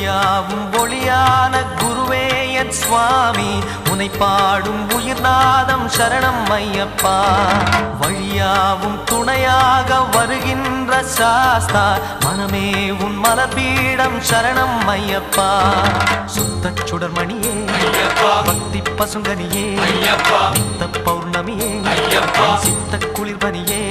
ஒளியாவும் ஒளியான குருவே என் சுவாமி உனை பாடும் உயிர்நாதம் சரணம் ஐயப்பா வழியாவும் துணையாக வருகின்ற சாஸ்தா மனமே உன் மலர்பீடம் சரணம் ஐயப்பா சுத்த சுடர்மணியே பக்தி பசுங்கனியே நித்த பௌர்ணமியே சித்த குளிர்பனியே